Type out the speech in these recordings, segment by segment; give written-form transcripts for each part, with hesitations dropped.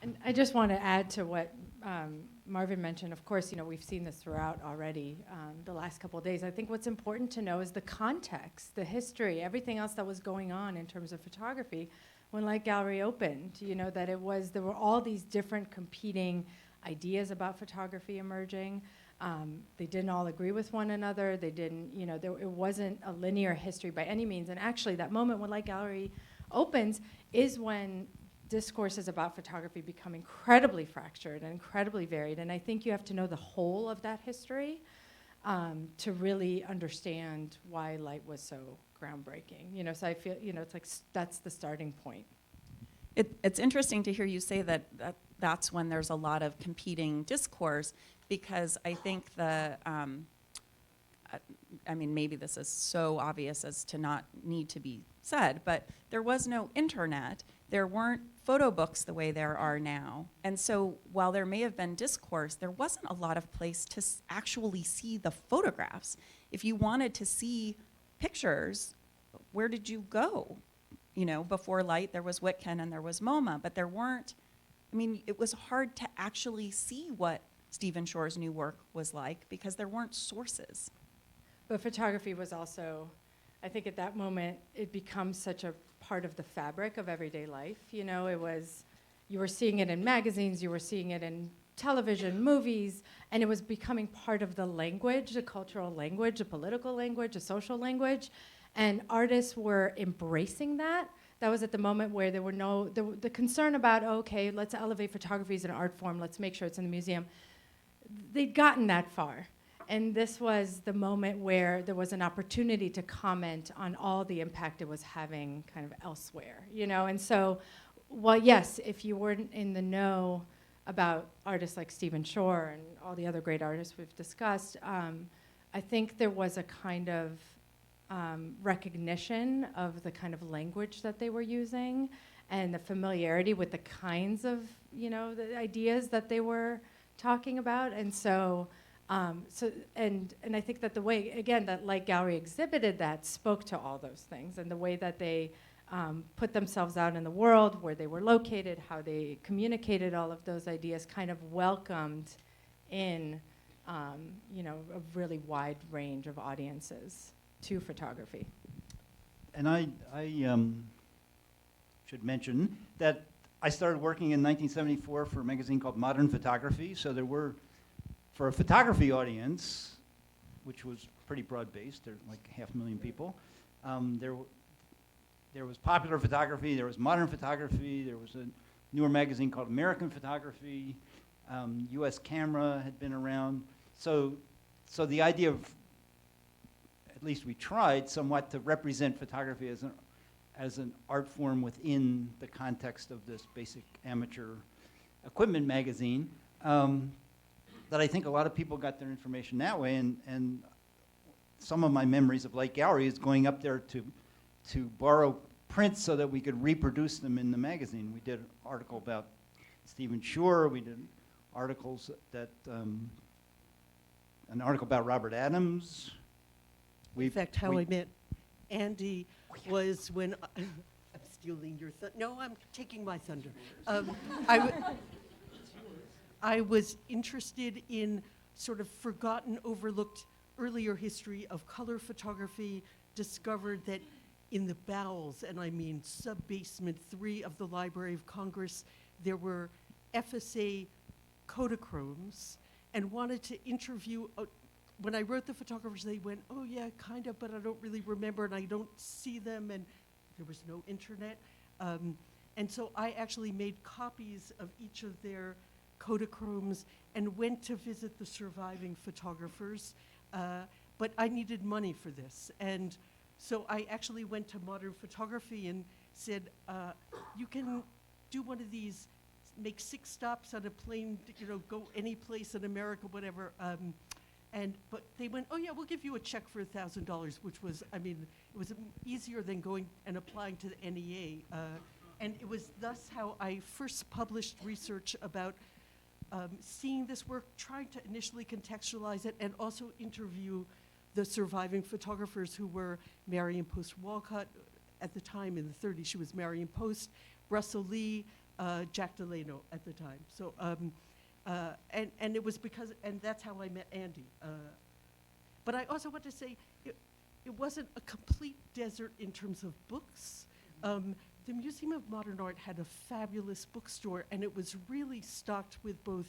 And I just want to add to what Marvin mentioned. Of course, we've seen this throughout already the last couple of days. I think what's important to know is the context, the history, everything else that was going on in terms of photography when Light Gallery opened. That there were all these different competing ideas about photography emerging. They didn't all agree with one another. They didn't, it wasn't a linear history by any means. And actually, that moment when Light Gallery opens is when discourses about photography become incredibly fractured and incredibly varied. And I think you have to know the whole of that history to really understand why light was so groundbreaking. So I feel, it's like that's the starting point. It's interesting to hear you say that's when there's a lot of competing discourse, because I think maybe this is so obvious as to not need to be said, but there was no internet. There weren't photo books the way there are now. And so while there may have been discourse, there wasn't a lot of place to actually see the photographs. If you wanted to see pictures, where did you go? Before Light, there was Witkin and there was MoMA, but there weren't, it was hard to actually see what Stephen Shore's new work was like because there weren't sources. But photography was also, I think at that moment, it becomes such a part of the fabric of everyday life. You were seeing it in magazines, you were seeing it in television, movies, and it was becoming part of the language, the cultural language, the political language, the social language. And artists were embracing that. That was at the moment where there were the concern about, okay, let's elevate photography as an art form, let's make sure it's in the museum. They'd gotten that far. And this was the moment where there was an opportunity to comment on all the impact it was having kind of elsewhere, And so, well, yes, if you weren't in the know about artists like Stephen Shore and all the other great artists we've discussed, I think there was a kind of recognition of the kind of language that they were using and the familiarity with the kinds of, the ideas that they were talking about. And so, and I think that the way, again, that Light Gallery exhibited that spoke to all those things, and the way that they put themselves out in the world, where they were located, how they communicated all of those ideas, kind of welcomed in, a really wide range of audiences to photography. And I should mention that I started working in 1974 for a magazine called Modern Photography, so there were, for a photography audience, which was pretty broad-based, there were like 500,000 people, there was popular photography, there was modern photography, there was a newer magazine called American Photography, US Camera had been around. So the idea of, at least we tried somewhat to represent photography as an art form within the context of this basic amateur equipment magazine, that I think a lot of people got their information that way, and some of my memories of Light Gallery is going up there to borrow prints so that we could reproduce them in the magazine. We did an article about Stephen Shore, we did articles that, an article about Robert Adams. In fact, how I met Andy was when I'm stealing your thunder. No, I'm taking my thunder. I was interested in sort of forgotten, overlooked earlier history of color photography, discovered that in the bowels, and I mean sub-basement 3 of the Library of Congress, there were FSA Kodachromes, and wanted to interview. When I wrote the photographers, they went, oh yeah, kind of, but I don't really remember, and I don't see them, and there was no internet. And so I actually made copies of each of their Kodachromes and went to visit the surviving photographers, but I needed money for this. And so I actually went to Modern Photography and said, you can do one of these, make 6 stops on a plane, go any place in America, whatever. But they went, oh yeah, we'll give you a check for $1,000, which was, it was easier than going and applying to the NEA. And it was thus how I first published research about seeing this work, trying to initially contextualize it, and also interview the surviving photographers who were Marion Post Walcott. At the time in the 30s, she was Marion Post, Russell Lee, Jack Delano at the time. So, and it was because, and that's how I met Andy. But I also want to say, it wasn't a complete desert in terms of books. The Museum of Modern Art had a fabulous bookstore, and it was really stocked with both,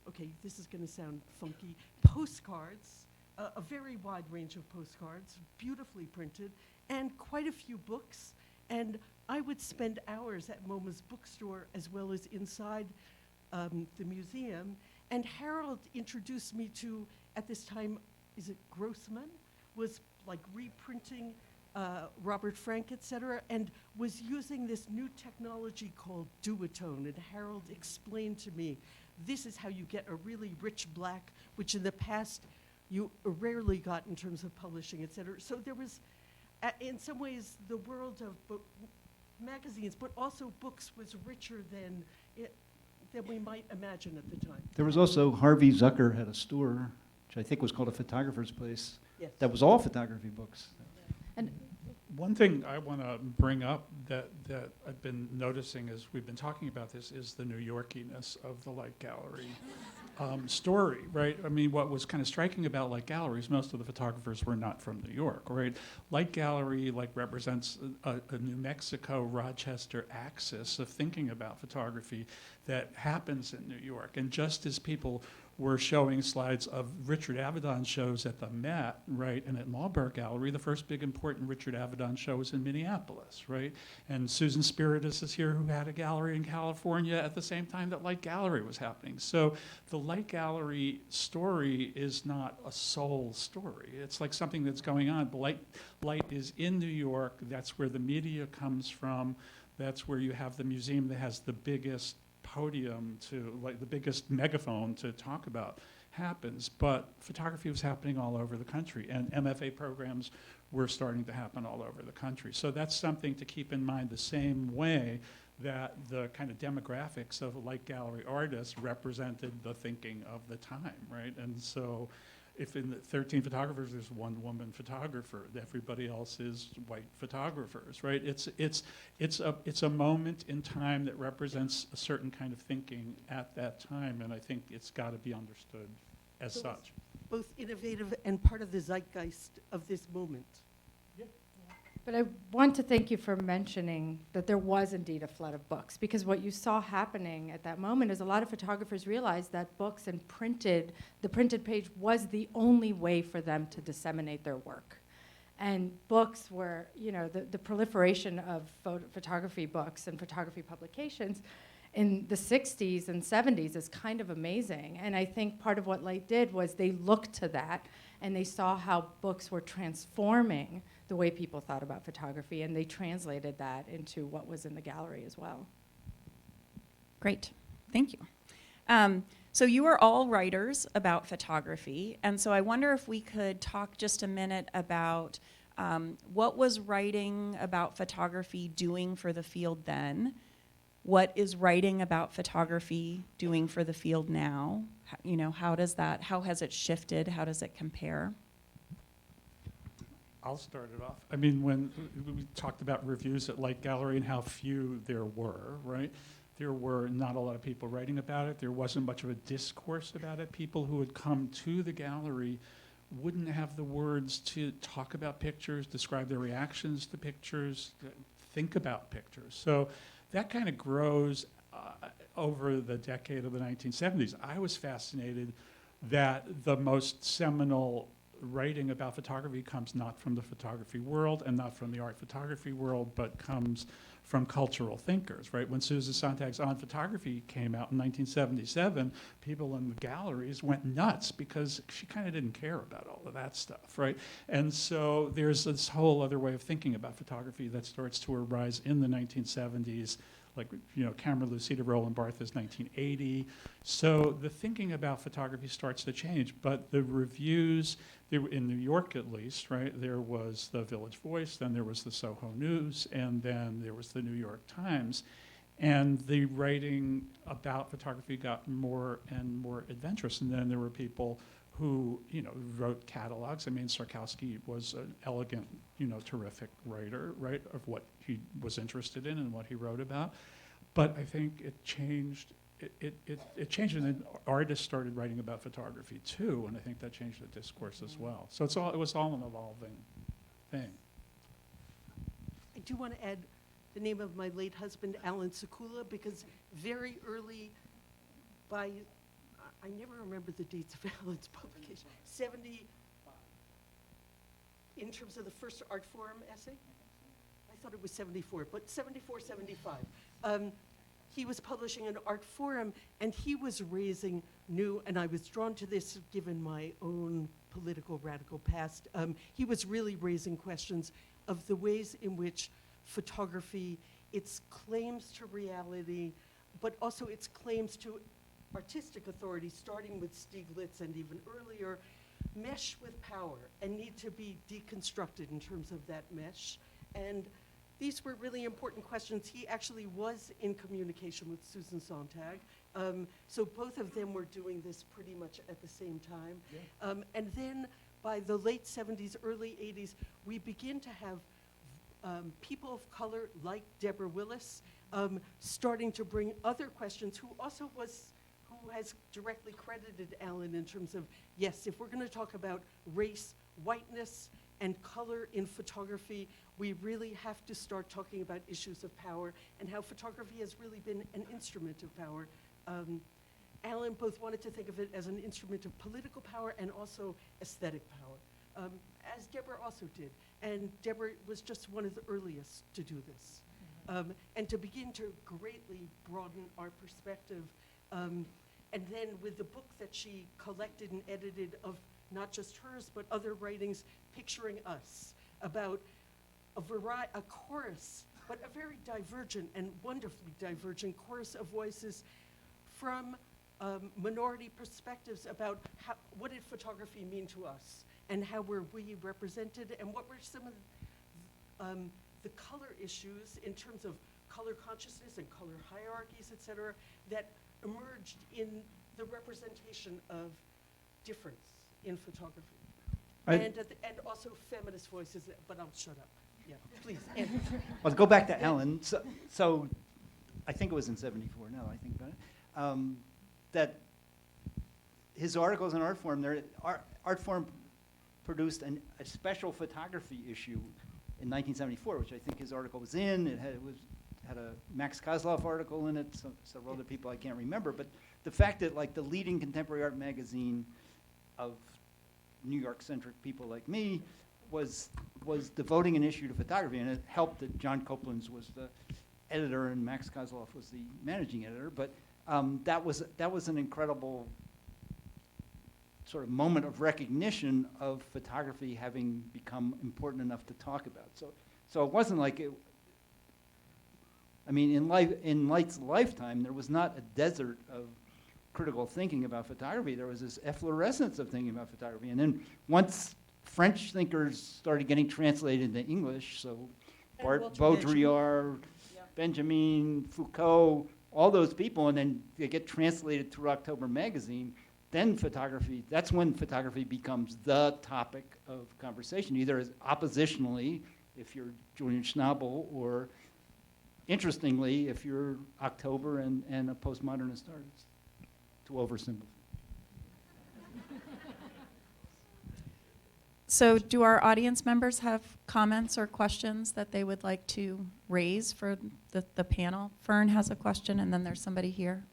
okay, this is going to sound funky, postcards, a very wide range of postcards, beautifully printed, and quite a few books. And I would spend hours at MoMA's bookstore as well as inside the museum. And Harold introduced me to, at this time, is it Grossman? Was like reprinting Robert Frank, et cetera, and was using this new technology called duotone. And Harold explained to me, this is how you get a really rich black, which in the past you rarely got in terms of publishing, et cetera. So there was, in some ways, the world of magazines, but also books was richer than we might imagine at the time. There was also Harvey Zucker had a store, which I think was called a photographer's place. Yes. That was all photography books. And One thing I want to bring up that I've been noticing as we've been talking about this is the New Yorkiness of the Light Gallery story, right? I mean, what was kind of striking about Light Galleries, most of the photographers were not from New York, right? Light Gallery represents a New Mexico, Rochester axis of thinking about photography that happens in New York. And just as people were showing slides of Richard Avedon shows at the Met, right, and at Malberg Gallery, the first big important Richard Avedon show was in Minneapolis, right? And Susan Spiritus is here, who had a gallery in California at the same time that Light Gallery was happening. So the Light Gallery story is not a sole story. It's like something that's going on. Light is in New York. That's where the media comes from. That's where you have the museum that has the biggest podium to, like, the biggest megaphone to talk about happens, but photography was happening all over the country, and MFA programs were starting to happen all over the country. So that's something to keep in mind, the same way that the kind of demographics of Light Gallery artists represented the thinking of the time, right? And so if in the 13 photographers, there's one woman photographer, everybody else is white photographers, right? It's a moment in time that represents a certain kind of thinking at that time, and I think it's got to be understood as such. Both innovative and part of the zeitgeist of this moment. But I want to thank you for mentioning that there was indeed a flood of books, because what you saw happening at that moment is a lot of photographers realized that books and the printed page was the only way for them to disseminate their work. And books were, the proliferation of photography books and photography publications in the 60s and 70s is kind of amazing. And I think part of what Light did was they looked to that and they saw how books were transforming the way people thought about photography, and they translated that into what was in the gallery as well. Great, thank you. So you are all writers about photography, and so I wonder if we could talk just a minute about what was writing about photography doing for the field then? What is writing about photography doing for the field now? How has it shifted? How does it compare? I'll start it off. I mean, when we talked about reviews at Light Gallery and how few there were, right? There were not a lot of people writing about it. There wasn't much of a discourse about it. People who would come to the gallery wouldn't have the words to talk about pictures, describe their reactions to pictures, think about pictures. So that kind of grows over the decade of the 1970s. I was fascinated that the most seminal writing about photography comes not from the photography world and not from the art photography world, but comes from cultural thinkers, right? When Susan Sontag's On Photography came out in 1977, people in the galleries went nuts because she kind of didn't care about all of that stuff, right? And so there's this whole other way of thinking about photography that starts to arise in the 1970s, like, Camera Lucida Roland Barthes, 1980. So the thinking about photography starts to change, but the reviews, in New York at least, right, there was the Village Voice, then there was the Soho News, and then there was the New York Times. And the writing about photography got more and more adventurous, and then there were people who, wrote catalogs. I mean, Sarkowski was an elegant, terrific writer, right, of what he was interested in and what he wrote about. But I think it changed. It changed, and then artists started writing about photography too, and I think that changed the discourse as well. So it was all an evolving thing. I do want to add the name of my late husband, Alan Sekula, because very early, I never remember the dates of Alan's publication, 70, in terms of the first art forum essay? I thought it was 74, but 74, 75. He was publishing an art forum, and he was raising new, and I was drawn to this given my own political radical past. He was really raising questions of the ways in which photography, its claims to reality, but also its claims to artistic authority, starting with Stieglitz and even earlier, mesh with power and need to be deconstructed in terms of that mesh. And these were really important questions. He actually was in communication with Susan Sontag. So both of them were doing this pretty much at the same time. Yeah. And then by the late 70s, early 80s, we begin to have people of color like Deborah Willis starting to bring other questions, who has directly credited Alan in terms of, yes, if we're going to talk about race, whiteness, and color in photography, we really have to start talking about issues of power and how photography has really been an instrument of power. Alan both wanted to think of it as an instrument of political power and also aesthetic power, as Deborah also did. And Deborah was just one of the earliest to do this. And to begin to greatly broaden our perspective. And then with the book that she collected and edited of not just hers, but other writings, Picturing Us, about a chorus, but a very divergent and wonderfully divergent chorus of voices from minority perspectives about what did photography mean to us, and how were we represented, and what were some of the color issues in terms of color consciousness and color hierarchies, et cetera, that emerged in the representation of difference in photography. And also feminist voices, but I'll shut up. Yeah, please. Well, to go back to Alan, so I think it was in 74, now I think about it, that his articles in Artforum, Artforum produced a special photography issue in 1974, which I think his article was in. It had a Max Kozloff article in it, several other people I can't remember, but the fact that like the leading contemporary art magazine of New York-centric people like me was devoting an issue to photography, and it helped that John Copeland's was the editor and Max Kozloff was the managing editor, but that was an incredible sort of moment of recognition of photography having become important enough to talk about. So it wasn't like it, I mean, in Light's lifetime, there was not a desert of critical thinking about photography. There was this efflorescence of thinking about photography. And then once French thinkers started getting translated into English, so Baudrillard, Benjamin, Foucault, all those people, and then they get translated through October magazine, then photography, that's when photography becomes the topic of conversation, either as oppositionally, if you're Julian Schnabel, or interestingly, if you're October and a postmodernist artist, to oversimplify. So do our audience members have comments or questions that they would like to raise for the panel? Fern has a question, and then there's somebody here.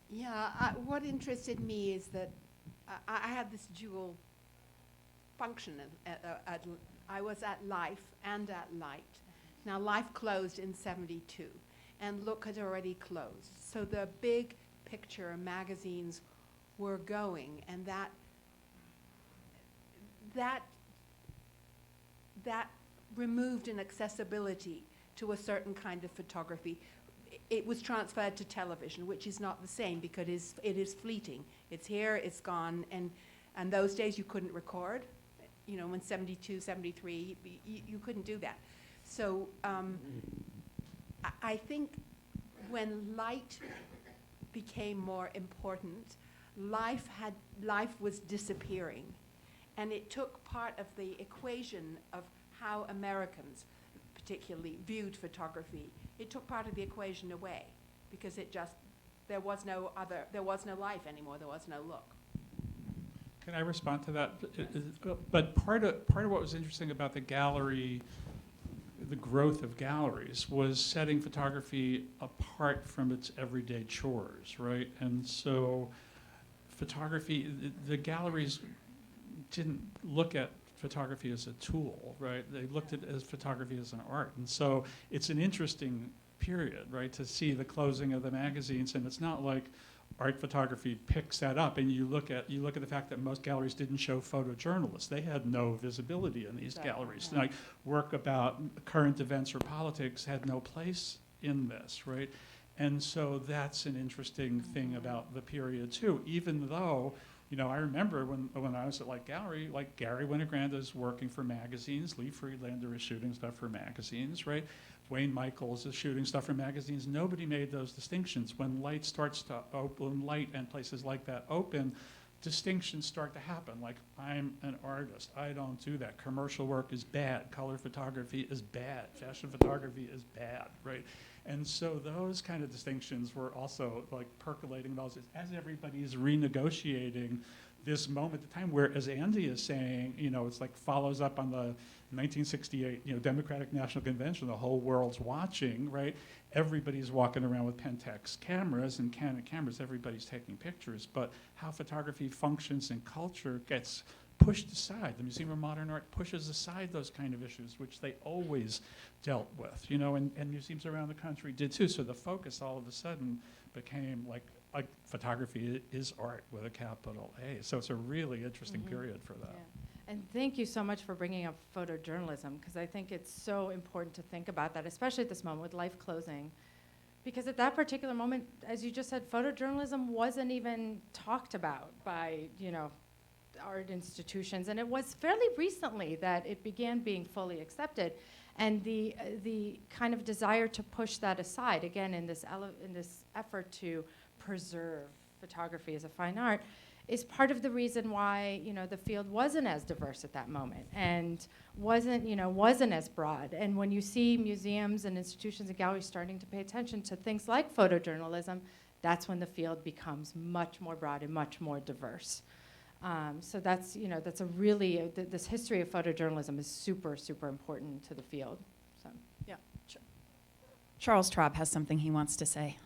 Yeah, what interested me is that I had this dual function. I was at Life and at Light. Now, Life closed in '72, and Look had already closed. So the big picture magazines were going, and that removed an accessibility to a certain kind of photography. It was transferred to television, which is not the same because it is fleeting. It's here, it's gone, and those days you couldn't record. You know, in 72, 73, you couldn't do that. So I think when light became more important, life was disappearing. And it took part of the equation of how Americans particularly viewed photography it took part of the equation away, because there was no life anymore, there was no look. Can I respond to that? But part of what was interesting about the gallery, the growth of galleries, was setting photography apart from its everyday chores, right? And so photography, the galleries didn't look at photography as a tool, right? They looked at it as photography as an art. And so it's an interesting period, right, to see the closing of the magazines. And it's not like art photography picks that up, and you look at the fact that most galleries didn't show photojournalists. They had no visibility in these galleries. Like work about current events or politics had no place in this, right? And so that's an interesting thing about the period too. Even though, you know, I remember when I was at Light Gallery, like Gary Winogrand is working for magazines, Lee Friedlander is shooting stuff for magazines, right? Wayne Michaels is shooting stuff for magazines. Nobody made those distinctions. When Light starts to open, Light and places like that open, distinctions start to happen. Like, I'm an artist. I don't do that. Commercial work is bad. Color photography is bad. Fashion photography is bad, right? And so those kind of distinctions were also like percolating as everybody's renegotiating this moment in time, where, as Andy is saying, you know, it's like follows up on the 1968, you know, Democratic National Convention. The whole world's watching, right? Everybody's walking around with Pentax cameras and Canon cameras. Everybody's taking pictures. But how photography functions in culture gets pushed aside. The Museum of Modern Art pushes aside those kind of issues, which they always dealt with, you know, and museums around the country did too. So the focus all of a sudden became like photography is art with a capital A. So it's a really interesting period for that. Yeah. And thank you so much for bringing up photojournalism, because I think it's so important to think about that, especially at this moment with life closing. Because at that particular moment, as you just said, photojournalism wasn't even talked about by, you know, art institutions, and it was fairly recently that it began being fully accepted. And the kind of desire to push that aside, again, in this effort to preserve photography as a fine art, is part of the reason why, you know, the field wasn't as diverse at that moment and wasn't as broad. And when you see museums and institutions and galleries starting to pay attention to things like photojournalism, that's when the field becomes much more broad and much more diverse. So that's, you know, that's a really, this history of photojournalism is super, super important to the field. So, yeah. Charles Traub has something he wants to say.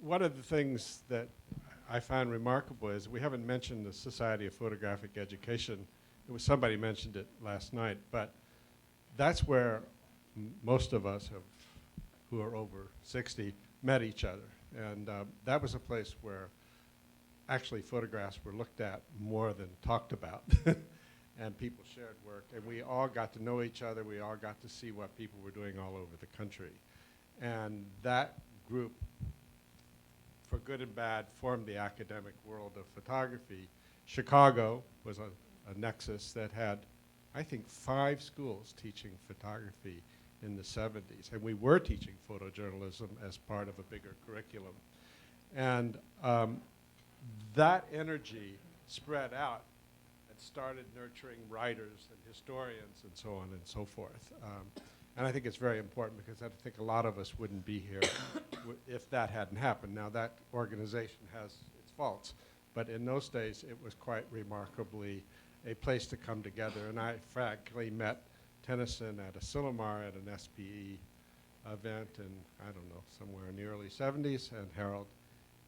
One of the things that I found remarkable is we haven't mentioned the Society of Photographic Education. It was somebody mentioned it last night, but that's where most of us who are over 60 met each other. And that was a place where actually photographs were looked at more than talked about. And people shared work, and we all got to know each other. We all got to see what people were doing all over the country. And that group, for good and bad, formed the academic world of photography. Chicago was a nexus that had, I think, 5 schools teaching photography in the 70s. And we were teaching photojournalism as part of a bigger curriculum. And that energy spread out and started nurturing writers and historians and so on and so forth. And I think it's very important, because I think a lot of us wouldn't be here if that hadn't happened. Now, that organization has its faults, but in those days it was quite remarkably a place to come together. And I frankly met Tennyson at a Silomar at an SPE event in, I don't know, somewhere in the early 70s, and Harold.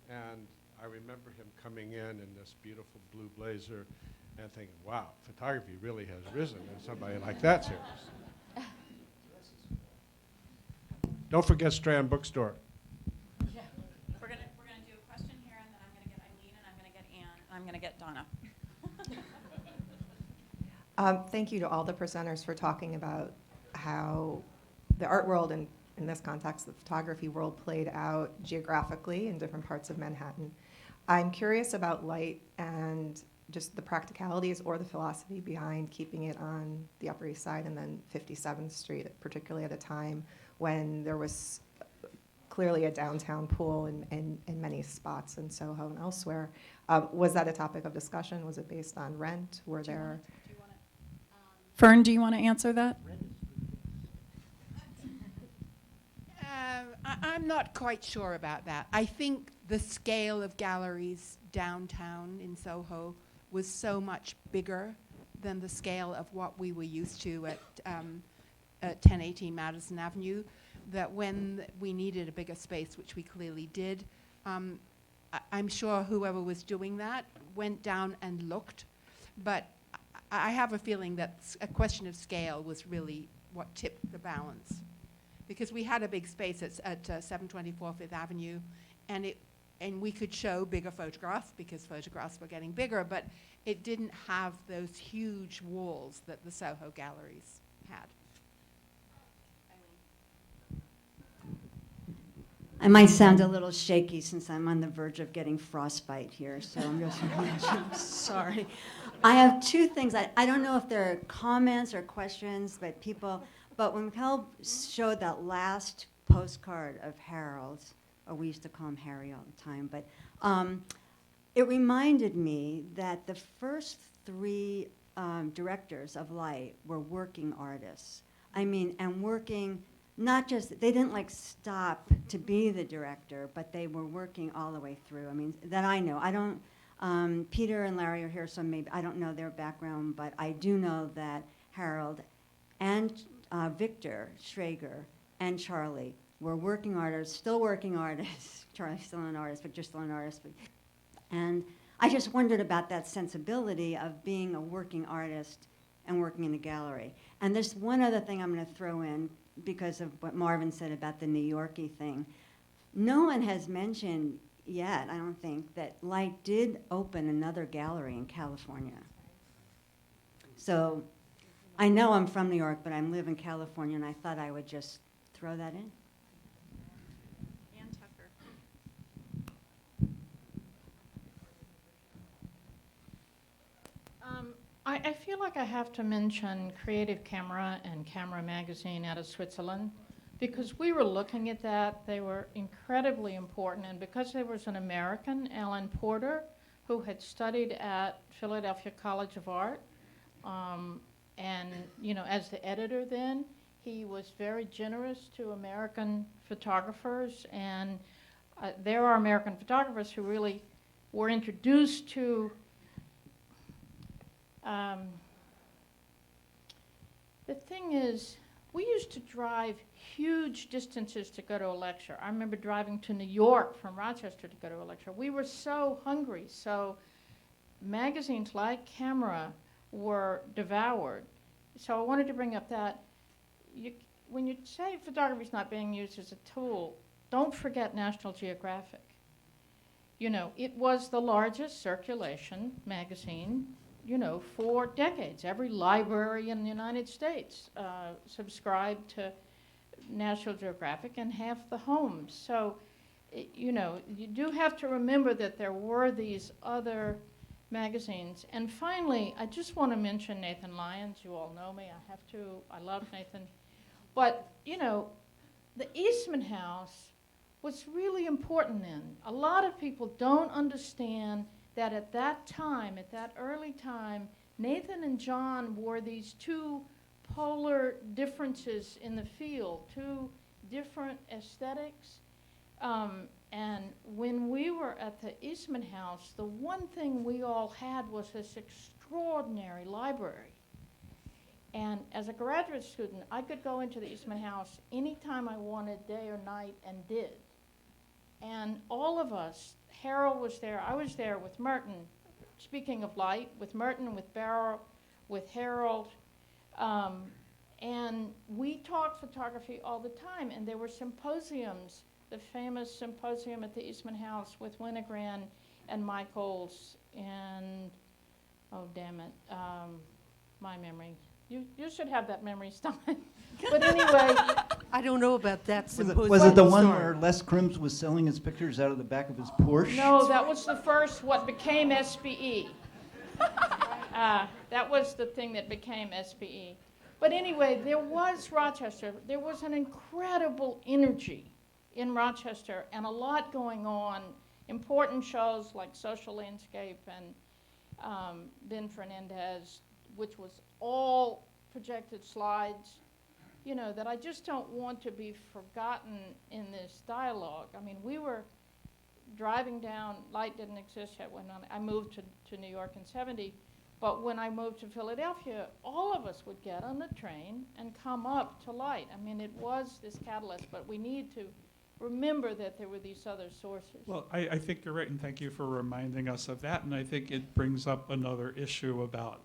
And I remember him coming in this beautiful blue blazer and thinking, wow, photography really has risen in somebody like that's here. Don't forget Strand Bookstore. Yeah. We're gonna do a question here, and then I'm gonna get Eileen, and I'm gonna get Anne, and I'm gonna get Donna. Thank you to all the presenters for talking about how the art world, and in this context, the photography world, played out geographically in different parts of Manhattan. I'm curious about Light and just the practicalities or the philosophy behind keeping it on the Upper East Side and then 57th Street, particularly at a time when there was clearly a downtown pool in many spots in Soho and elsewhere. Was that a topic of discussion? Was it based on rent? Were there? Do you want to? Fern, do you want to answer that? I'm not quite sure about that. I think the scale of galleries downtown in Soho was so much bigger than the scale of what we were used to at 1018 Madison Avenue, that when we needed a bigger space, which we clearly did, I'm sure whoever was doing that went down and looked, but I have a feeling that a question of scale was really what tipped the balance. Because we had a big space at 724 Fifth Avenue, and we could show bigger photographs because photographs were getting bigger, but it didn't have those huge walls that the Soho galleries had. I might sound a little shaky since I'm on the verge of getting frostbite here, so I'm just I'm sorry. I have two things. I don't know if they're comments or questions, but when Mikel showed that last postcard of Harold's, or we used to call him Harry all the time, but it reminded me that the first three directors of Light were working artists. I mean, and working, not just, they didn't like stop to be the director, but they were working all the way through. I mean, that I know. I don't, Peter and Larry are here, so maybe I don't know their background, but I do know that Harold and Victor Schrager and Charlie were working artists, still working artists. Charlie's still an artist, Victor's still an artist. And I just wondered about that sensibility of being a working artist and working in a gallery. And there's one other thing I'm going to throw in because of what Marvin said about the New Yorkie thing. No one has mentioned yet, I don't think, that Light did open another gallery in California. So I know I'm from New York, but I live in California, and I thought I would just throw that in. Ann Tucker. I feel like I have to mention Creative Camera and Camera Magazine out of Switzerland, because we were looking at that. They were incredibly important, and because there was an American, Alan Porter, who had studied at Philadelphia College of Art, and as the editor then, he was very generous to American photographers, and there are American photographers who really were introduced to the thing is, we used to drive huge distances to go to a lecture. I remember driving to New York from Rochester to go to a lecture. We were so hungry, so magazines like Camera were devoured. So I wanted to bring up that when you say photography is not being used as a tool, don't forget National Geographic. It was the largest circulation magazine for decades. Every library in the United States subscribed to National Geographic, and half the homes. So, you do have to remember that there were these other magazines. And finally, I just want to mention Nathan Lyons. You all know me. I have to. I love Nathan. But, the Eastman House was really important then. A lot of people don't understand that at that time, at that early time, Nathan and John were these two polar differences in the field, two different aesthetics. And when we were at the Eastman House, the one thing we all had was this extraordinary library. And as a graduate student, I could go into the Eastman House anytime I wanted, day or night, and did. And all of us, Harold was there, I was there with Merton, speaking of Light, with Merton, with Barrow, with Harold, and we talked photography all the time, and there were symposiums, the famous symposium at the Eastman House with Winogrand and Michaels, and, oh damn it, my memory. You should have that memory, Stein. But anyway. I don't know about that symposium. Was it the one Sorry. where Les Krims was selling his pictures out of the back of his Porsche? No, that was the first, what became SPE. That was the thing that became SPE. But anyway, there was Rochester. There was an incredible energy in Rochester and a lot going on. Important shows like Social Landscape and Ben Fernandez, which was all projected slides, you know, that I just don't want to be forgotten in this dialogue. I mean, we were driving down, light didn't exist yet when I moved to New York in '70, but when I moved to Philadelphia, all of us would get on the train and come up to light. I mean, it was this catalyst, but we need to remember that there were these other sources. Well, I think you're right, and thank you for reminding us of that. And I think it brings up another issue about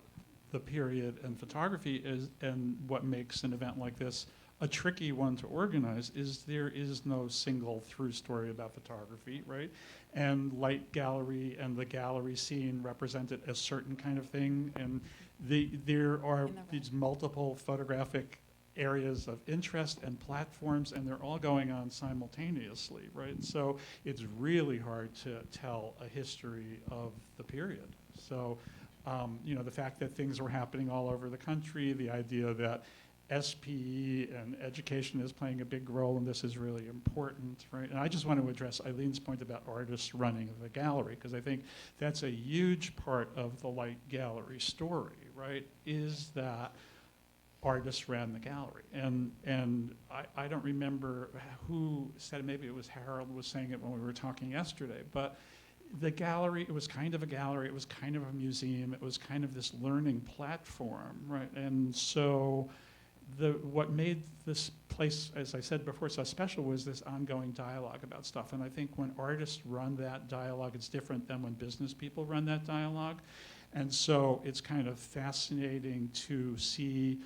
the period and photography and what makes an event like this a tricky one to organize is there is no single through story about photography, right? And Light Gallery and the gallery scene represented a certain kind of thing, and there are these multiple photographic areas of interest and platforms, and they're all going on simultaneously, right? So it's really hard to tell a history of the period. So, you know, the fact that things were happening all over the country, the idea that SPE and education is playing a big role in this is really important, right? And I just want to address Eileen's point about artists running the gallery, because I think that's a huge part of the Light Gallery story, right? Is that artists ran the gallery. And I don't remember who said it, maybe it was Harold was saying it when we were talking yesterday, but the gallery, it was kind of a gallery, it was kind of a museum, it was kind of this learning platform, right? And so what made this place, as I said before, so special was this ongoing dialogue about stuff. And I think when artists run that dialogue, it's different than when business people run that dialogue. And so it's kind of fascinating to see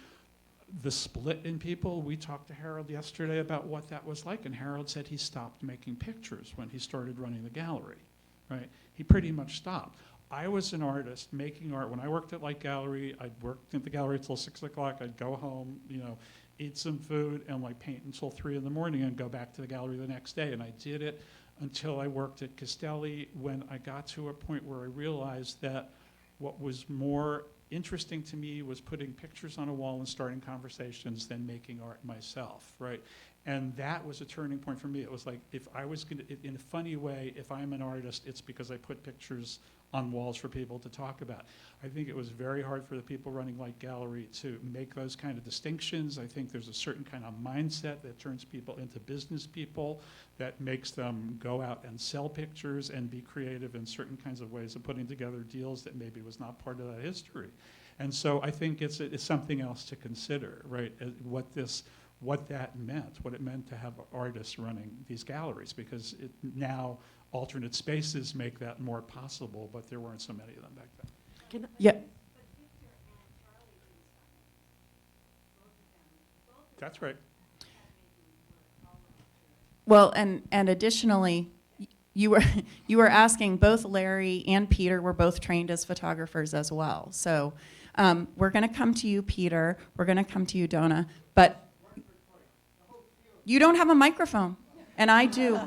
the split in people. We talked to Harold yesterday about what that was like, and Harold said he stopped making pictures when he started running the gallery, right? He pretty much stopped. I was an artist making art. When I worked at Light Gallery, I'd work at the gallery till 6 o'clock. I'd go home, you know, eat some food and like paint until 3 in the morning and go back to the gallery the next day. And I did it until I worked at Castelli, when I got to a point where I realized that what was more interesting to me was putting pictures on a wall and starting conversations than making art myself, right? And that was a turning point for me. It was like, if I was gonna, in a funny way, if I'm an artist, it's because I put pictures on walls for people to talk about. I think it was very hard for the people running Light Gallery to make those kind of distinctions. I think there's a certain kind of mindset that turns people into business people, that makes them go out and sell pictures and be creative in certain kinds of ways of putting together deals that maybe was not part of that history. And so I think it's something else to consider, right? What that meant, what it meant to have artists running these galleries, because now alternate spaces make that more possible, but there weren't so many of them back then. Yeah. That's right. Well, and additionally, you were asking, both Larry and Peter were both trained as photographers as well. So we're going to come to you, Peter. We're going to come to you, Donna. But you don't have a microphone, and I do.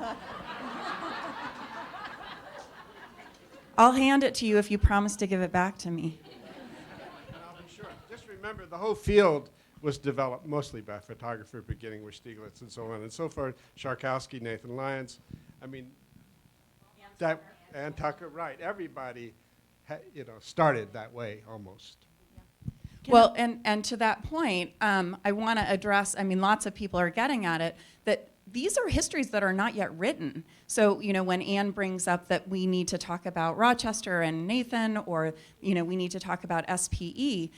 I'll hand it to you if you promise to give it back to me. And I'll be sure. Just remember, the whole field was developed mostly by photographers, beginning with Stieglitz and so on and so forth. Sharkowski, Nathan Lyons. I mean, and Tucker, right? Everybody, started that way almost. Well, and to that point, I want to address, I mean, lots of people are getting at it, that these are histories that are not yet written. So, when Anne brings up that we need to talk about Rochester and Nathan, or, we need to talk about SPE,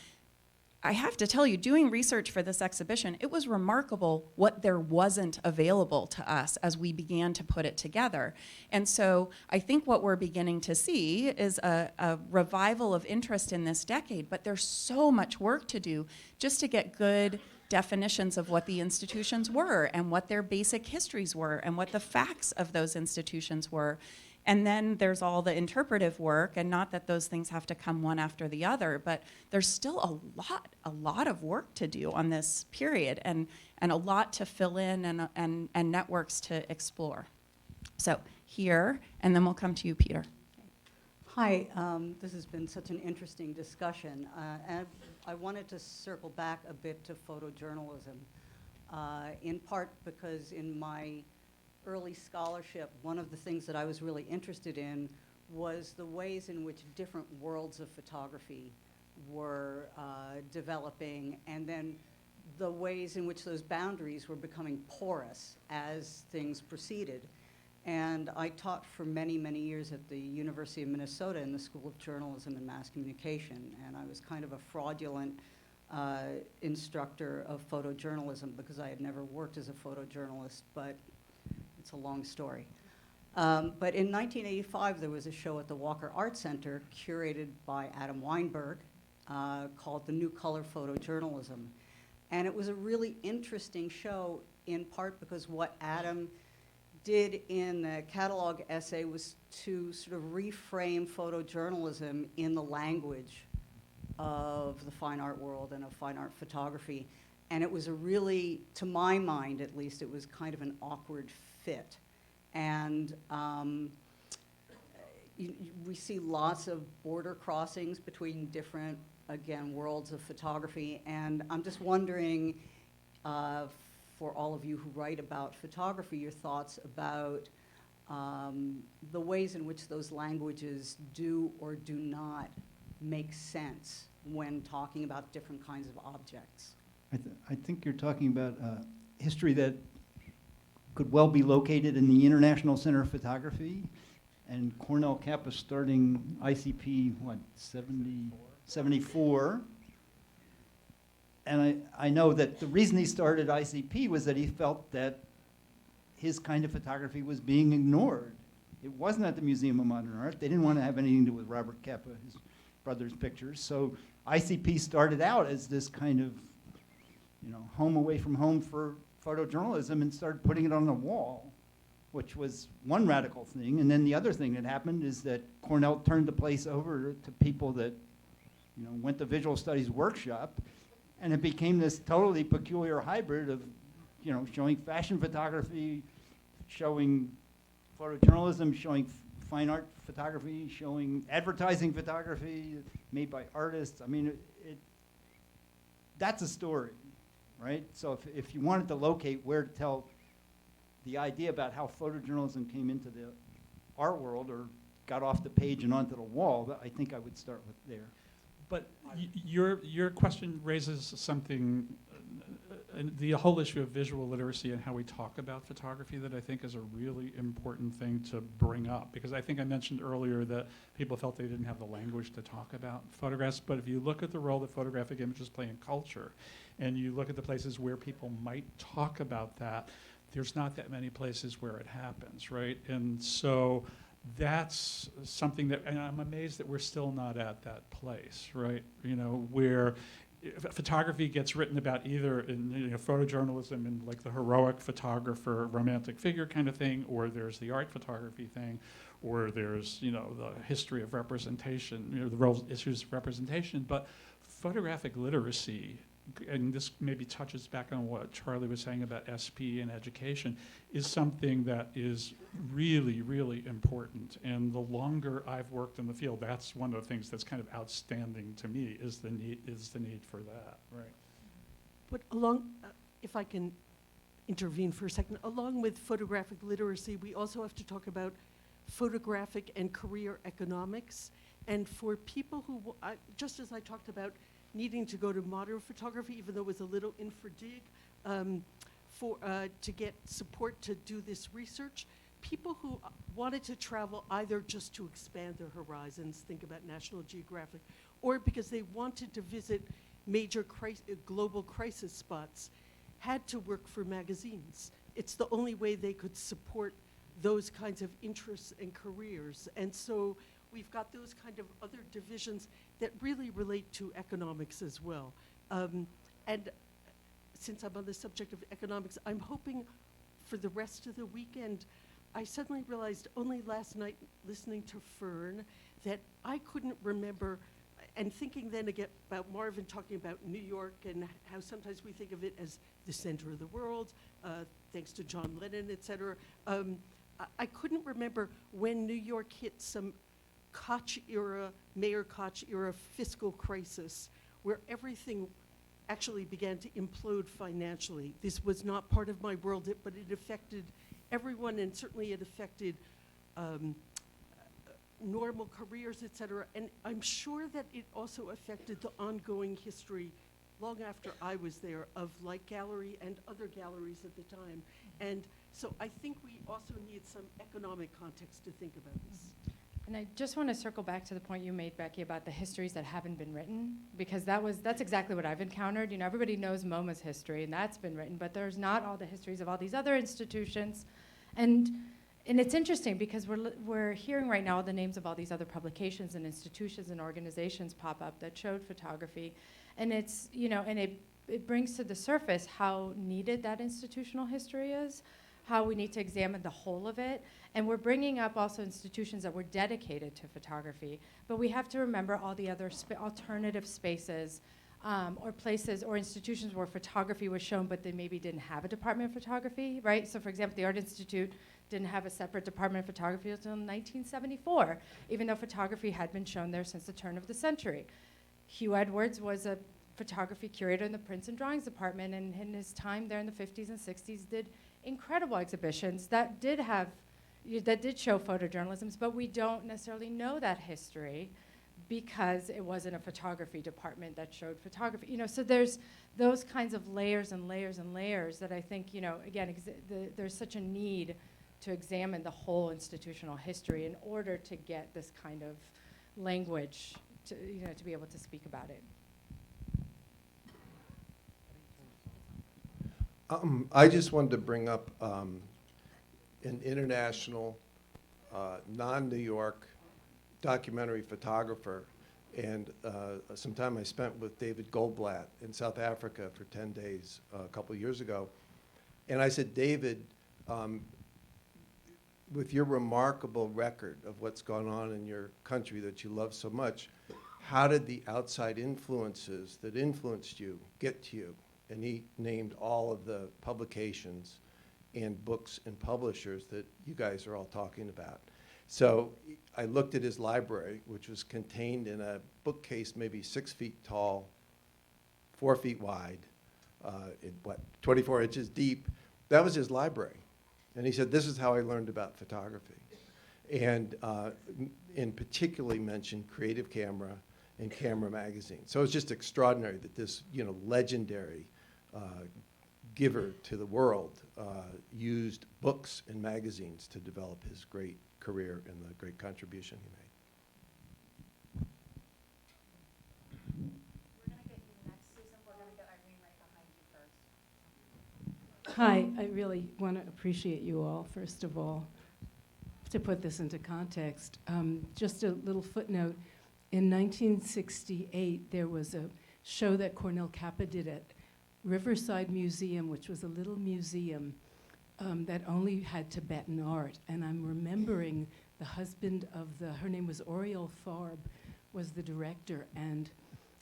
I have to tell you, doing research for this exhibition, it was remarkable what there wasn't available to us as we began to put it together. And so I think what we're beginning to see is a revival of interest in this decade, but there's so much work to do just to get good definitions of what the institutions were and what their basic histories were and what the facts of those institutions were. And then there's all the interpretive work, and not that those things have to come one after the other, but there's still a lot of work to do on this period, and a lot to fill in and networks to explore. So here, and then we'll come to you, Peter. Hi, this has been such an interesting discussion, and I wanted to circle back a bit to photojournalism, in part because in my early scholarship, one of the things that I was really interested in was the ways in which different worlds of photography were developing, and then the ways in which those boundaries were becoming porous as things proceeded. And I taught for many, many years at the University of Minnesota in the School of Journalism and Mass Communication, and I was kind of a fraudulent instructor of photojournalism because I had never worked as a photojournalist, but it's a long story. But in 1985, there was a show at the Walker Art Center curated by Adam Weinberg called The New Color Photojournalism. And it was a really interesting show, in part because what Adam did in the catalog essay was to sort of reframe photojournalism in the language of the fine art world and of fine art photography. And it was a really, to my mind at least, it was kind of an awkward fit. And we see lots of border crossings between different, again, worlds of photography. And I'm just wondering, for all of you who write about photography, your thoughts about the ways in which those languages do or do not make sense when talking about different kinds of objects. I think you're talking about history that could well be located in the International Center of Photography, and Cornell Kappa starting ICP, what, 74? And I know that the reason he started ICP was that he felt that his kind of photography was being ignored. It wasn't at the Museum of Modern Art. They didn't want to have anything to do with Robert Kappa, his brother's pictures. So ICP started out as this kind of, home away from home for photojournalism, and started putting it on the wall, which was one radical thing. And then the other thing that happened is that Cornell turned the place over to people that, went to visual studies workshop, and it became this totally peculiar hybrid of, showing fashion photography, showing photojournalism, showing fine art photography, showing advertising photography made by artists. I mean, that's a story, right? So if you wanted to locate where to tell the idea about how photojournalism came into the art world or got off the page and onto the wall, I think I would start with there. But your question raises something, the whole issue of visual literacy and how we talk about photography, that I think is a really important thing to bring up. Because I think I mentioned earlier that people felt they didn't have the language to talk about photographs. But if you look at the role that photographic images play in culture, and you look at the places where people might talk about that, there's not that many places where it happens, right? And so that's something that, and I'm amazed that we're still not at that place, right? Where photography gets written about either in photojournalism and like the heroic photographer, romantic figure kind of thing, or there's the art photography thing, or there's the history of representation, the role issues of representation. But photographic literacy, and this maybe touches back on what Charlie was saying about SP and education, is something that is really, really important. And the longer I've worked in the field, that's one of the things that's kind of outstanding to me, is the need for that, right? But if I can intervene for a second, along with photographic literacy, we also have to talk about photographic and career economics. And for people who, just as I talked about needing to go to modern photography, even though it was a little infra-dig, to get support to do this research, people who wanted to travel either just to expand their horizons, think about National Geographic, or because they wanted to visit major global crisis spots, had to work for magazines. It's the only way they could support those kinds of interests and careers. And so we've got those kind of other divisions that really relate to economics as well. And since I'm on the subject of economics, I'm hoping for the rest of the weekend, I suddenly realized only last night listening to Fern that I couldn't remember, and thinking then again about Marvin talking about New York and how sometimes we think of it as the center of the world, thanks to John Lennon, et cetera. I couldn't remember when New York hit some Koch era, Mayor Koch era fiscal crisis where everything actually began to implode financially. This was not part of my world, but it affected everyone, and certainly it affected normal careers, et cetera. And I'm sure that it also affected the ongoing history long after I was there of Light Gallery and other galleries at the time. And so I think we also need some economic context to think about this. And I just want to circle back to the point you made, Becky, about the histories that haven't been written, because that's exactly what I've encountered. You know, everybody knows MoMA's history, and that's been written, but there's not all the histories of all these other institutions. And it's interesting because we're hearing right now the names of all these other publications and institutions and organizations pop up that showed photography, and it's, you know, and it brings to the surface how needed that institutional history is, how we need to examine the whole of it. And we're bringing up also institutions that were dedicated to photography, but we have to remember all the other alternative spaces or places or institutions where photography was shown, but they maybe didn't have a department of photography, right? So for example, the Art Institute didn't have a separate department of photography until 1974, even though photography had been shown there since the turn of the century. Hugh Edwards was a photography curator in the prints and drawings department, and in his time there in the 50s and 60s did incredible exhibitions that did show photojournalism, but we don't necessarily know that history because it wasn't a photography department that showed photography. You know, so there's those kinds of layers and layers and layers that I think, you know, again, there's such a need to examine the whole institutional history in order to get this kind of language to, you know, to be able to speak about it. I just wanted to bring up an international, non-New York documentary photographer, and some time I spent with David Goldblatt in South Africa for 10 days a couple years ago. And I said, David, with your remarkable record of what's gone on in your country that you love so much, how did the outside influences that influenced you get to you? And he named all of the publications and books and publishers that you guys are all talking about. So I looked at his library, which was contained in a bookcase maybe 6 feet tall, 4 feet wide, 24 inches deep. That was his library. And he said, this is how I learned about photography. And particularly mentioned Creative Camera and Camera Magazine. So it's just extraordinary that this, you know, legendary giver to the world used books and magazines to develop his great career and the great contribution he made. We're going to get you next, Susan. We're going to get Irene right behind you first. Hi, I really want to appreciate you all, first of all, to put this into context. Just a little footnote. In 1968, there was a show that Cornell Kappa did at Riverside Museum, which was a little museum that only had Tibetan art. And I'm remembering the husband of her name was Oriel Farb, was the director, and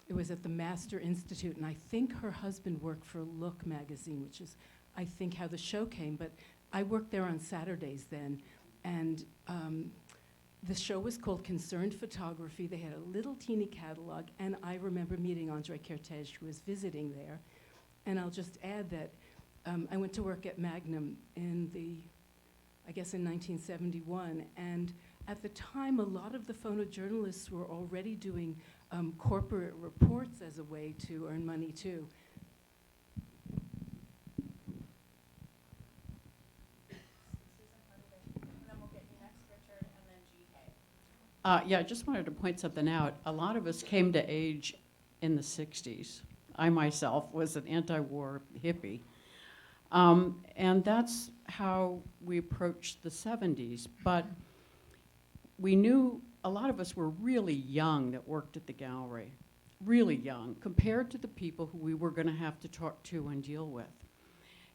it was at the Master Institute. And I think her husband worked for Look magazine, which is, I think, how the show came. But I worked there on Saturdays then. And the show was called Concerned Photography. They had a little teeny catalog. And I remember meeting Andre Kertész, who was visiting there. And I'll just add that I went to work at Magnum in 1971. And at the time, a lot of the photojournalists were already doing corporate reports as a way to earn money, too. Yeah, I just wanted to point something out. A lot of us came to age in the 60s. I myself was an anti-war hippie. And that's how we approached the 70s. But we knew a lot of us were really young that worked at the gallery, really young, compared to the people who we were going to have to talk to and deal with.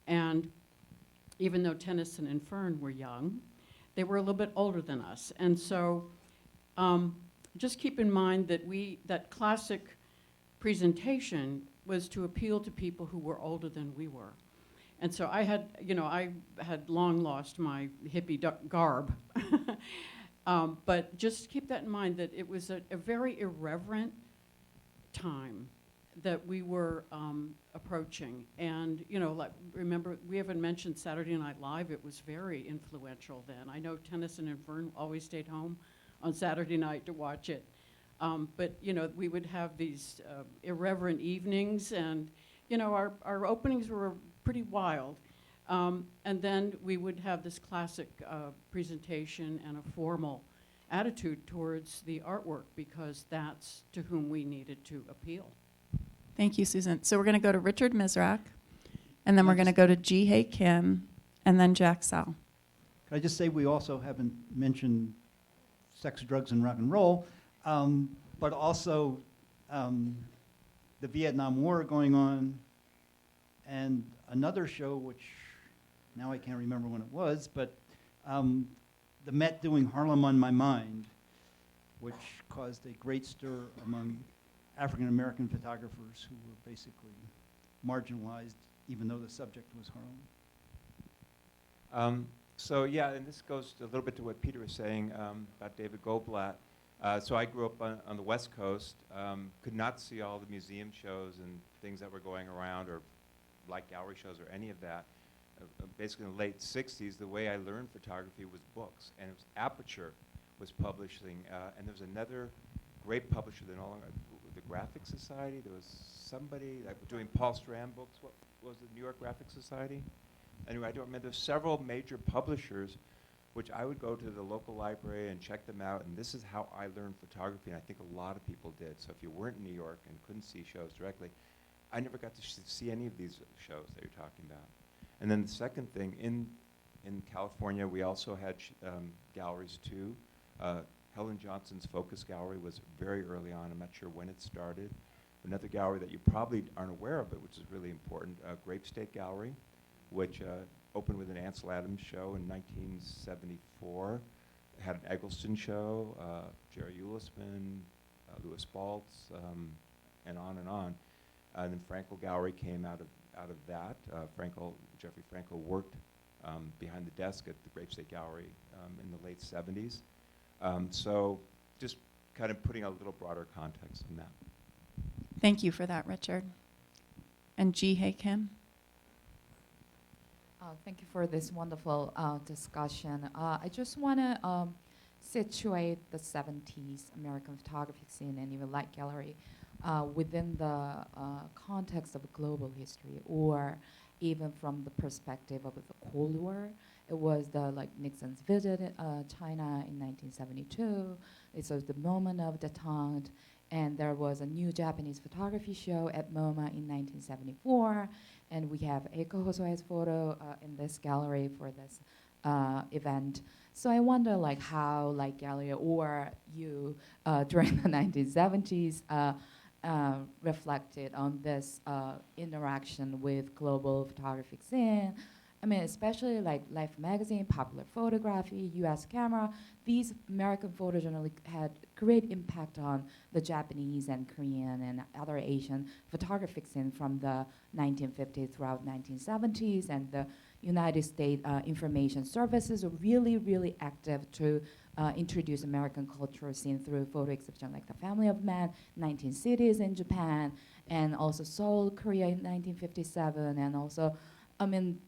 And even though Tennyson and Fern were young, they were a little bit older than us. And so just keep in mind that that classic presentation was to appeal to people who were older than we were. And so I had long lost my hippie garb. But just keep that in mind, that it was a very irreverent time that we were approaching. And, like, remember, we haven't mentioned Saturday Night Live. It was very influential then. I know Tennyson and Fern always stayed home on Saturday night to watch it. But, you know, we would have these irreverent evenings, and, you know, our openings were pretty wild. And then we would have this classic presentation and a formal attitude towards the artwork, because that's to whom we needed to appeal. Thank you, Susan. So we're going to go to Richard Mizrak, and then we're going to go to Ji-Hae Kim, and then Jack Sal. Can I just say we also haven't mentioned sex, drugs, and rock and roll, but also the Vietnam War going on, and another show which now I can't remember when it was, but the Met doing Harlem on My Mind, which caused a great stir among African American photographers who were basically marginalized, even though the subject was Harlem. So yeah, and this goes a little bit to what Peter was saying about David Goldblatt. So I grew up on the West Coast, could not see all the museum shows and things that were going around, or light gallery shows or any of that. Basically in the late 60s, the way I learned photography was books, and it was Aperture was publishing, and there was another great publisher that no longer, the Graphic Society. There was somebody that was doing Paul Strand books. What was the New York Graphic Society? Anyway, I don't remember. There's several major publishers, which I would go to the local library and check them out, and this is how I learned photography, and I think a lot of people did. So if you weren't in New York and couldn't see shows directly, I never got to see any of these shows that you're talking about. And then the second thing, in California, we also had galleries too. Helen Johnson's Focus Gallery was very early on. I'm not sure when it started. Another gallery that you probably aren't aware of, but which is really important, Grape State Gallery, which opened with an Ansel Adams show in 1974. It had an Eggleston show, Jerry Ulisman, Louis Baltz, and on and on. And then Frankel Gallery came out of that. Jeffrey Frankel worked behind the desk at the Grape State Gallery in the late 70s. So just kind of putting a little broader context on that. Thank you for that, Richard. And Ji-Hae Kim? Thank you for this wonderful discussion. I just want to situate the 70s American photography scene and even light gallery within the context of global history, or even from the perspective of the Cold War. It was Nixon's visit China in 1972. It was the moment of detente, and there was a new Japanese photography show at MoMA in 1974, and we have Eiko Hosoe's photo in this gallery for this event. So I wonder how light gallery or you during the 1970s reflected on this interaction with global photographic scene. I mean, especially Life magazine, Popular Photography, U.S. Camera. These American photojournalists had great impact on the Japanese and Korean and other Asian photographic scene from the 1950s throughout 1970s, and the United States Information Services were really, really active to introduce American cultural scene through photo exhibition like The Family of Man, 19 Cities in Japan, and also Seoul, Korea in 1957, and also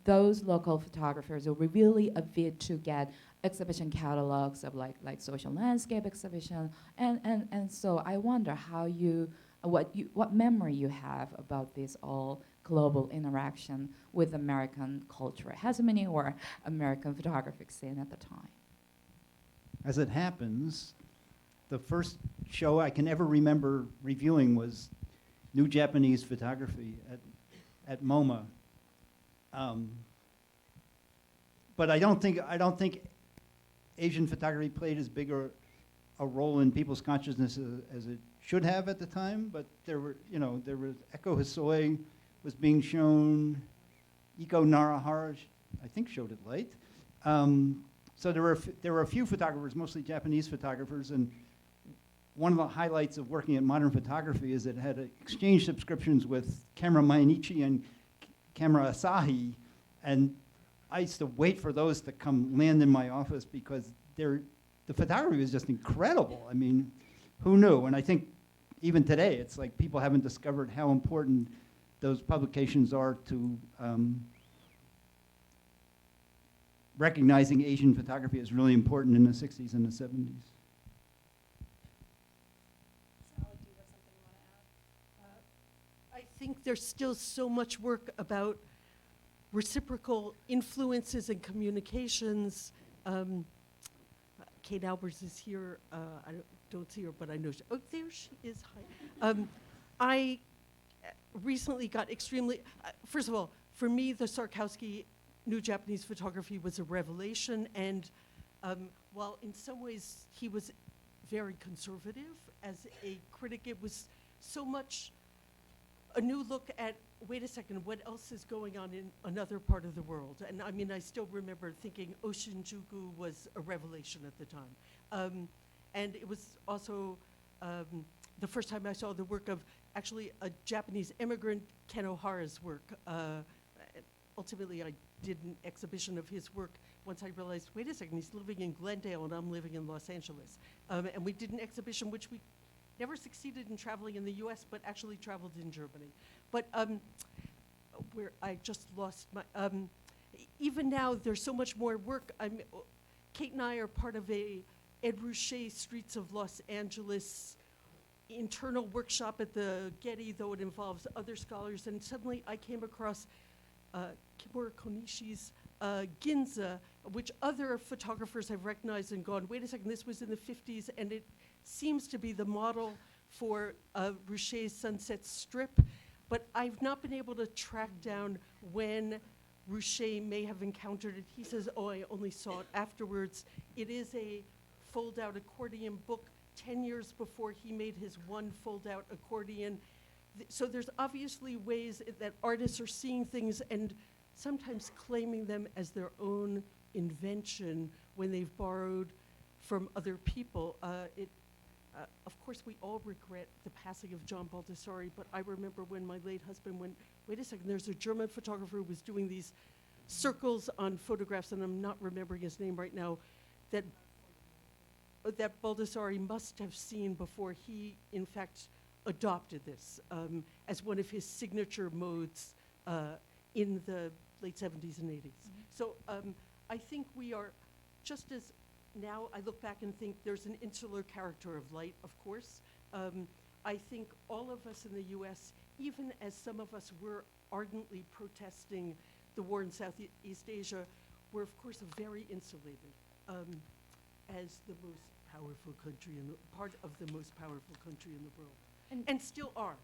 those local photographers were really avid to get exhibition catalogs of like social landscape exhibition, and so I wonder how what memory you have about this all global interaction with American cultural hegemony or American photographic scene at the time. As it happens, the first show I can ever remember reviewing was New Japanese Photography at MoMA. But I don't think Asian photography played as big a role in people's consciousness as it should have at the time. But there were Eiko Hosoe was being shown, Iko Narahara, I think, showed it late. So there were a few photographers, mostly Japanese photographers, and one of the highlights of working at Modern Photography is it had exchange subscriptions with Camera Mainichi and Camera Asahi, and I used to wait for those to come land in my office because the photography was just incredible. I mean, who knew? And I think even today, it's like people haven't discovered how important those publications are to recognizing Asian photography as really important in the 60s and the 70s. think there's still so much work about reciprocal influences and communications. Kate Albers is here. I don't see her, but I know she, oh, there she is. Hi. I recently got extremely, first of all, for me, the Sarkowski New Japanese Photography was a revelation, and while in some ways he was very conservative as a critic, it was so much a new look at, wait a second, what else is going on in another part of the world? And I mean, I still remember thinking Oshinjuku was a revelation at the time. And it was also the first time I saw the work of actually a Japanese immigrant, Ken O'Hara's work. Ultimately, I did an exhibition of his work once I realized, wait a second, he's living in Glendale and I'm living in Los Angeles. And we did an exhibition which we never succeeded in traveling in the US, but actually traveled in Germany. But where I just lost my, even now there's so much more work. Kate and I are part of a Ed Ruscha Streets of Los Angeles internal workshop at the Getty, though it involves other scholars, and suddenly I came across Kimura Konishi's Ginza, which other photographers have recognized and gone, wait a second, this was in the 50s, and it seems to be the model for Ruscha's Sunset Strip, but I've not been able to track down when Ruscha may have encountered it. He says, oh, I only saw it afterwards. It is a fold-out accordion book 10 years before he made his one fold-out accordion. So there's obviously ways that artists are seeing things and sometimes claiming them as their own invention when they've borrowed from other people. Of course, we all regret the passing of John Baldessari, but I remember when my late husband went, wait a second, there's a German photographer who was doing these circles on photographs, and I'm not remembering his name right now, that Baldessari must have seen before he, in fact, adopted this as one of his signature modes in the late 70s and 80s. Mm-hmm. So I think we are, just as now I look back and think there's an insular character of light, of course. I think all of us in the US, even as some of us were ardently protesting the war in Southeast Asia, were of course very insulated as the most powerful country, part of the most powerful country in the world, and still are.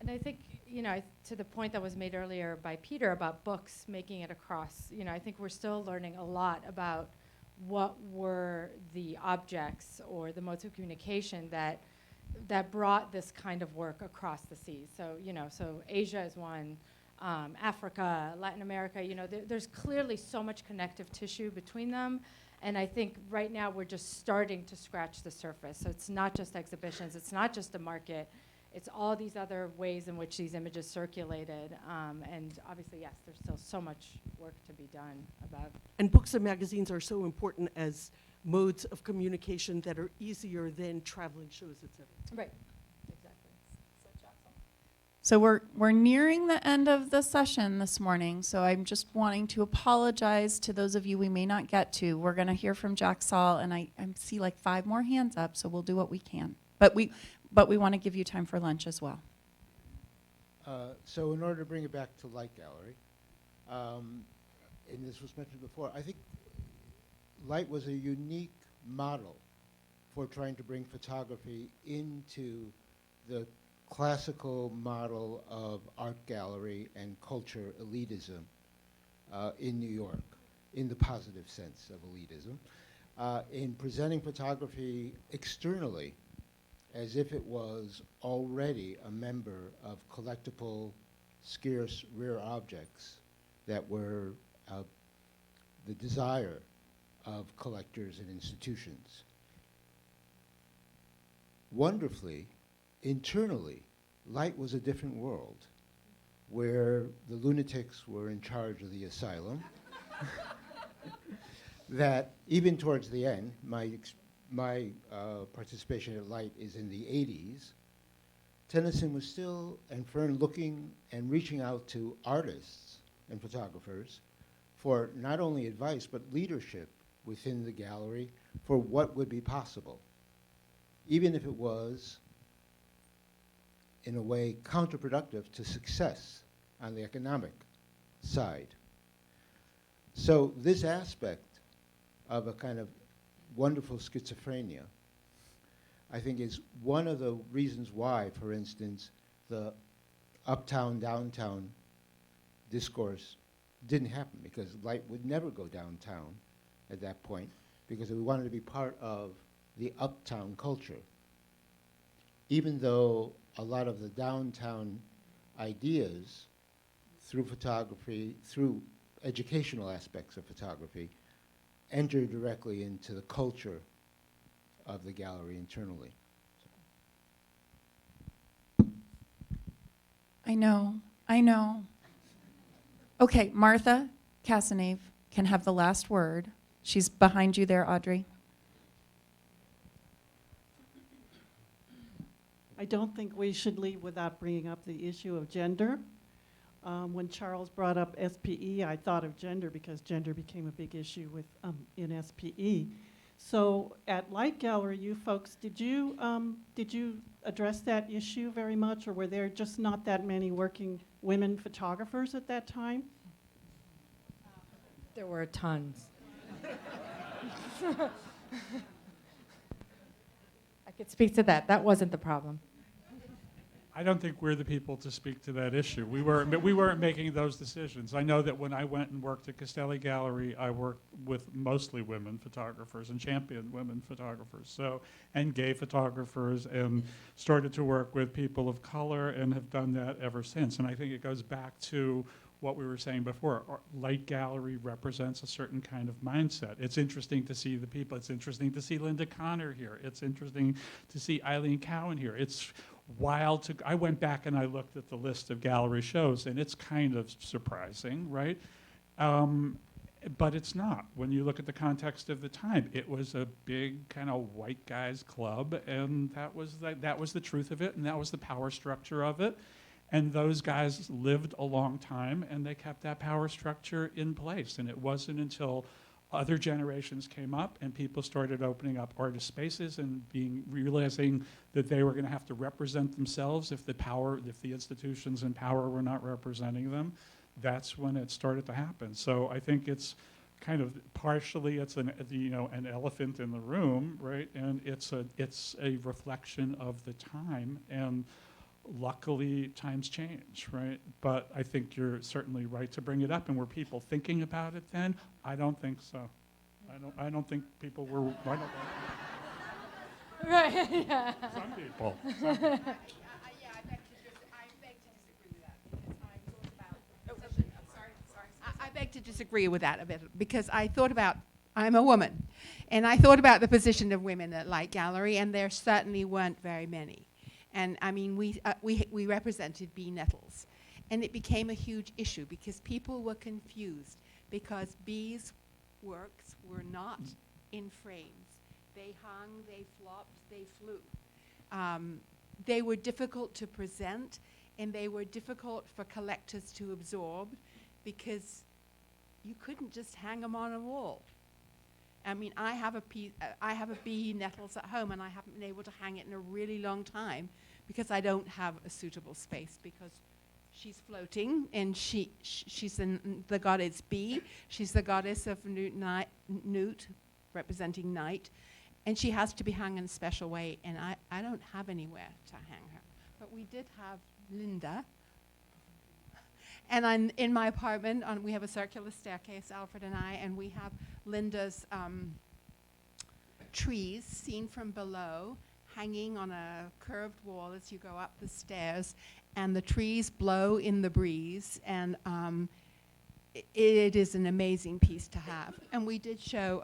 And I think, you know, to the point that was made earlier by Peter about books making it across, you know, I think we're still learning a lot about what were the objects or the modes of communication that brought this kind of work across the seas. So, you know, so Asia is one, Africa, Latin America, you know, there's clearly so much connective tissue between them. And I think right now we're just starting to scratch the surface. So it's not just exhibitions, it's not just a market, it's all these other ways in which these images circulated. And obviously, yes, there's still so much work to be done about. And books and magazines are so important as modes of communication that are easier than traveling shows, et cetera. Right, exactly. So we're nearing the end of the session this morning, so I'm just wanting to apologize to those of you we may not get to. We're going to hear from Jack Saul, and I see like 5 more hands up, so we'll do what we can. But we want to give you time for lunch as well. So in order to bring it back to Light Gallery, and this was mentioned before, I think Light was a unique model for trying to bring photography into the classical model of art gallery and culture elitism in New York, in the positive sense of elitism, in presenting photography externally as if it was already a member of collectible, scarce, rare objects that were the desire of collectors and institutions. Wonderfully, internally, Light was a different world where the lunatics were in charge of the asylum. That even towards the end, my participation at Light is in the 80s, Tennyson was still, and Fern, looking and reaching out to artists and photographers for not only advice, but leadership within the gallery for what would be possible, even if it was in a way, counterproductive to success on the economic side. So this aspect of a kind of wonderful schizophrenia, I think, is one of the reasons why, for instance, the uptown, downtown discourse didn't happen, because light would never go downtown at that point, because we wanted to be part of the uptown culture. Even though a lot of the downtown ideas through photography, through educational aspects of photography, enter directly into the culture of the gallery internally. I know. Okay, Martha Casanave can have the last word. She's behind you there, Audrey. I don't think we should leave without bringing up the issue of gender. When Charles brought up SPE, I thought of gender because gender became a big issue with in SPE. So at Light Gallery, you folks, did you address that issue very much, or were there just not that many working women photographers at that time? There were tons. I could speak to that. That wasn't the problem. I don't think we're the people to speak to that issue. We weren't making those decisions. I know that when I went and worked at Castelli Gallery, I worked with mostly women photographers and championed women photographers, and gay photographers, and started to work with people of color and have done that ever since. And I think it goes back to what we were saying before. Light Gallery represents a certain kind of mindset. It's interesting to see the people. It's interesting to see Linda Connor here. It's interesting to see Eileen Cowan here. It's wild to, I went back and I looked at the list of gallery shows, and it's kind of surprising, right? But it's not. When you look at the context of the time, it was a big kind of white guys club, and that was the truth of it, and that was the power structure of it. And those guys lived a long time, and they kept that power structure in place. And it wasn't until other generations came up and people started opening up artist spaces and realizing that they were going to have to represent themselves if the institutions in power were not representing them. That's when it started to happen. So I think it's kind of partially it's an elephant in the room, right? And it's a reflection of the time, and luckily times change, right? But I think you're certainly right to bring it up. And were people thinking about it then? I don't think so. I don't think people were. Right. Yeah. Some people. I beg to disagree with that. I beg to disagree with that a bit, because I thought about, I'm a woman, and I thought about the position of women at Light Gallery, and there certainly weren't very many. And I mean, we represented B. Nettles, and it became a huge issue because people were confused because B's works were not in frames. They hung, they flopped, they flew. They were difficult to present, and they were difficult for collectors to absorb because you couldn't just hang them on a wall. I mean, I have a B. Nettles at home, and I haven't been able to hang it in a really long time because I don't have a suitable space, because she's floating, and she's the goddess B. She's the goddess of Newt, representing night, and she has to be hung in a special way, and I don't have anywhere to hang her. But we did have Linda. And in my apartment, we have a circular staircase, Alfred and I, and we have Linda's trees seen from below, hanging on a curved wall as you go up the stairs, and the trees blow in the breeze, and it is an amazing piece to have. And we did show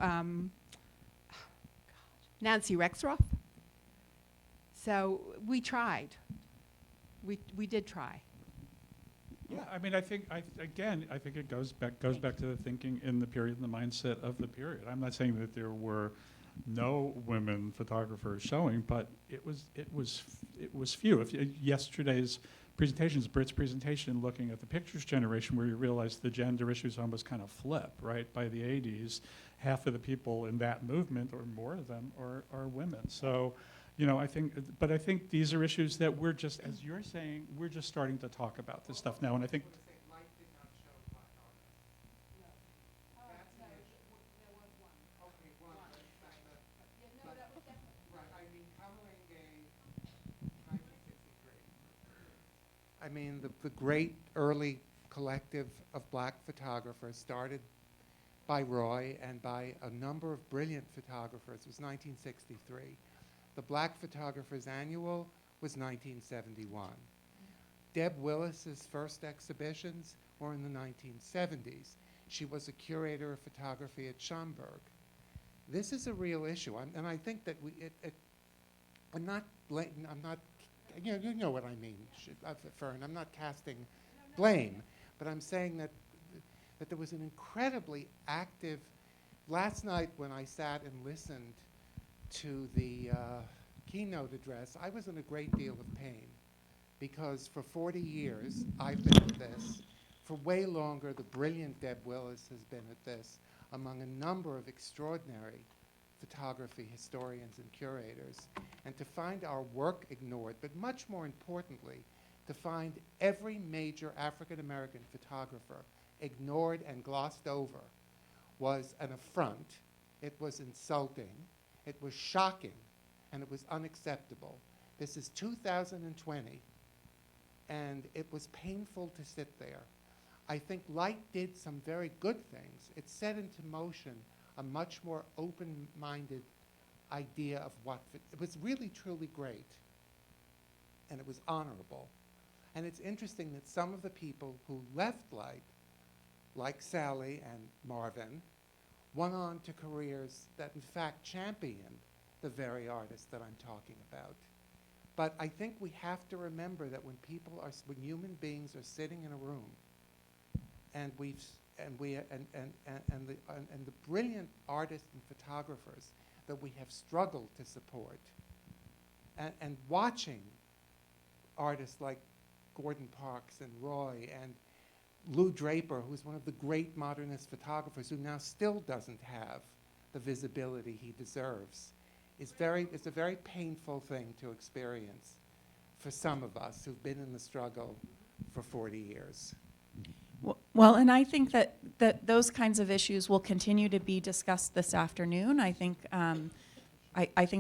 Nancy Rexroth. So we tried. We did try. Yeah, I mean, I think it goes back to the thinking in the period and the mindset of the period. I'm not saying that there were no women photographers showing, but it was few. Yesterday's presentations, Britt's presentation, looking at the pictures generation, where you realize the gender issues almost kind of flip, right? By the 80s, half of the people in that movement, or more of them, are women. So, You know, I think these are issues that we're just, as you're saying, we're just starting to talk about this stuff now, and I think. I mean, the great early collective of black photographers started by Roy and by a number of brilliant photographers. It was 1963. The Black Photographers Annual was 1971. Deb Willis's first exhibitions were in the 1970s. She was a curator of photography at Schomburg. This is a real issue, and I think that I'm not, you know what I mean, Fern. I'm not casting blame, but I'm saying that there was an incredibly active. Last night when I sat and listened to the keynote address, I was in a great deal of pain because for 40 years I've been at this. For way longer, the brilliant Deb Willis has been at this among a number of extraordinary photography historians and curators. And to find our work ignored, but much more importantly, to find every major African-American photographer ignored and glossed over was an affront. It was insulting. It was shocking. And it was unacceptable. This is 2020, and it was painful to sit there. I think Light did some very good things. It set into motion a much more open-minded idea of what it was really, truly great. And it was honorable. And it's interesting that some of the people who left Light, like Sally and Marvin, went on to careers that in fact championed the very artists that I'm talking about. But I think we have to remember that when human beings are sitting in a room, and the brilliant artists and photographers that we have struggled to support, and watching artists like Gordon Parks and Roy and Lou Draper, who's one of the great modernist photographers who now still doesn't have the visibility he deserves, it's a very painful thing to experience for some of us who've been in the struggle for 40 years. Well, and I think that those kinds of issues will continue to be discussed this afternoon. I think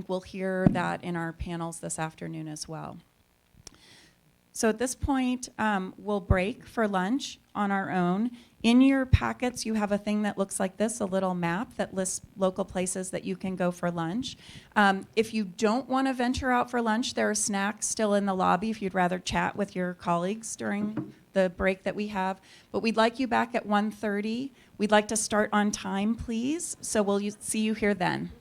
we'll hear that in our panels this afternoon as well. So at this point, we'll break for lunch on our own. In your packets, you have a thing that looks like this, a little map that lists local places that you can go for lunch. If you don't want to venture out for lunch, there are snacks still in the lobby if you'd rather chat with your colleagues during the break that we have. But we'd like you back at 1:30. We'd like to start on time, please. So we'll see you here then.